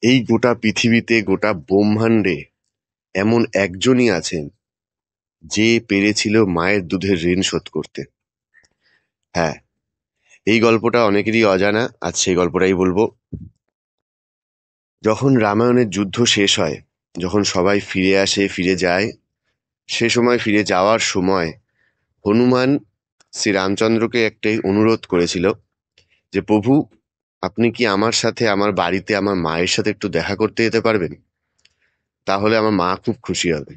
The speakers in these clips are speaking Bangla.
এই গোটা পৃথিবীতে, গোটা ব্রহ্মাণ্ডে এমন একজনই আছেন যে পেরেছিল মায়ের দুধের ঋণ শোধ করতে। হ্যাঁ, এই গল্পটা অনেকেরই অজানা, আজ সেই গল্পটাই বলবো। যখন রামায়ণের যুদ্ধ শেষ হয়, যখন সবাই ফিরে আসে, ফিরে যায়, সে সময় ফিরে যাওয়ার সময় হনুমান শ্রী রামচন্দ্রকে একটাই অনুরোধ করেছিল যে, প্রভু, আপনি কি আমার সাথে আমার বাড়িতে আমার মায়ের সাথে একটু দেখা করতে যেতে পারবেন? তাহলে আমার মা খুব খুশি হবে।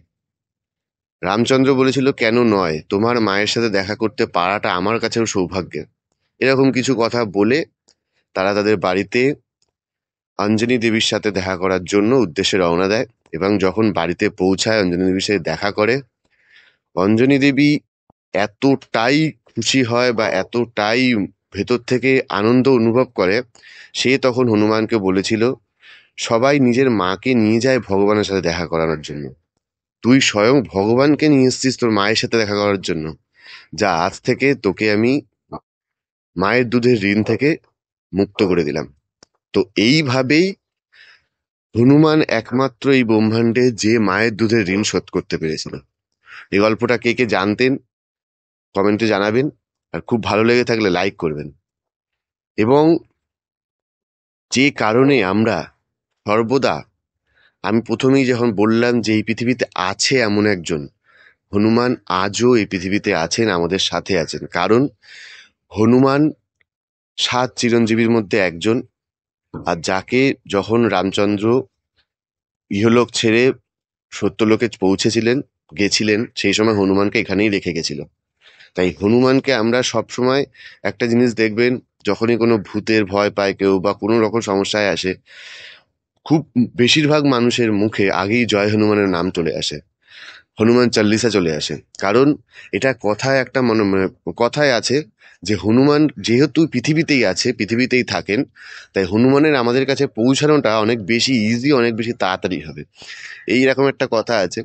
রামচন্দ্র বলেছিল, কেন নয়, তোমার মায়ের সাথে দেখা করতে পারাটা আমার কাছেও সৌভাগ্যের। এরকম কিছু কথা বলে তারা তাদের বাড়িতে অঞ্জনী দেবীর সাথে দেখা করার জন্য উদ্দেশ্যে রওনা দেয়। এবং যখন বাড়িতে পৌঁছায়, অঞ্জনী দেবীর সাথে দেখা করে, অঞ্জনী দেবী এতটাই খুশি হয় বা এতটাই ভেতর থেকে আনন্দ অনুভব করে, সে তখন হনুমানকে বলেছিল, সবাই নিজের মাকে নিয়ে যায় ভগবানের সাথে দেখা করানোর জন্য, তুই স্বয়ং ভগবানকে নিয়ে এসেছিস তোর মায়ের সাথে দেখা করার জন্য। যা, আজ থেকে তোকে আমি মায়ের দুধের ঋণ থেকে মুক্ত করে দিলাম। তো এইভাবেই হনুমান একমাত্র এই ব্রহ্মাণ্ডে যে মায়ের দুধের ঋণ শোধ করতে পেরেছিল। এই গল্পটা কে কে জানতেন কমেন্টে জানাবেন, আর খুব ভালো লেগে থাকলে লাইক করবেন। এবং যে কারণে আমরা সর্বদা, আমি প্রথমেই যখন বললাম যে এই পৃথিবীতে আছে এমন একজন, হনুমান আজও এই পৃথিবীতে আছেন, আমাদের সাথে আছেন। কারণ হনুমান 7 চিরঞ্জীবীর মধ্যে একজন, আর যাকে যখন রামচন্দ্র ইহলোক ছেড়ে সত্যলোকে গেছিলেন, সেই সময় হনুমানকে এখানেই রেখে গেছিল। তাই হনুমানকে আমরা সবসময়, একটা জিনিস দেখবেন, যখনই কোনো ভূতের ভয় পায় কেউ বা কোনো রকম সমস্যায় আসে, খুব বেশিরভাগ মানুষের মুখে আগেই জয় হনুমানের নাম চলে আসে, হনুমান চল্লিশা চলে আসে। কারণ এটা কথায় একটা কথায় আছে যে হনুমান যেহেতু পৃথিবীতেই আছে, পৃথিবীতেই থাকেন, তাই হনুমানের আমাদের কাছে পৌঁছানোটা অনেক বেশি ইজি, অনেক বেশি তাড়াতাড়ি হবে। এই রকম একটা কথা আছে,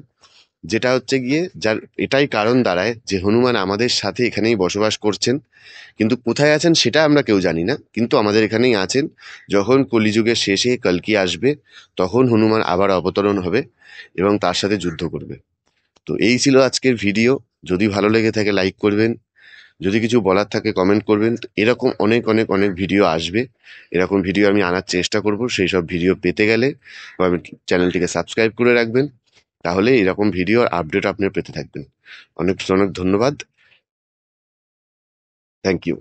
যেটা হচ্ছে গিয়ে, যার এটাই কারণ দাঁড়ায় যে হনুমান আমাদের সাথে এখানেই বসবাস করছেন, কিন্তু কোথায় আছেন সেটা আমরা কেউ জানি না, কিন্তু আমাদের এখানেই আছেন। যখন কলিযুগের শেষে কল্কি আসবে, তখন হনুমান আবার অবতরণ হবে এবং তার সাথে যুদ্ধ করবে। তো এই ছিল আজকের ভিডিও। যদি ভালো লেগে থাকে লাইক করবেন, যদি কিছু বলার থাকে কমেন্ট করবেন। তো এরকম অনেক অনেক অনেক ভিডিও আসবে, এরকম ভিডিও আমি আনার চেষ্টা করব। সেই সব ভিডিও পেতে গেলে চ্যানেলটিকে সাবস্ক্রাইব করে রাখবেন, তাহলে এরকম ভিডিওর আপডেট আপনি পেতে থাকবেন। অনেক অনেক ধন্যবাদ। Thank you.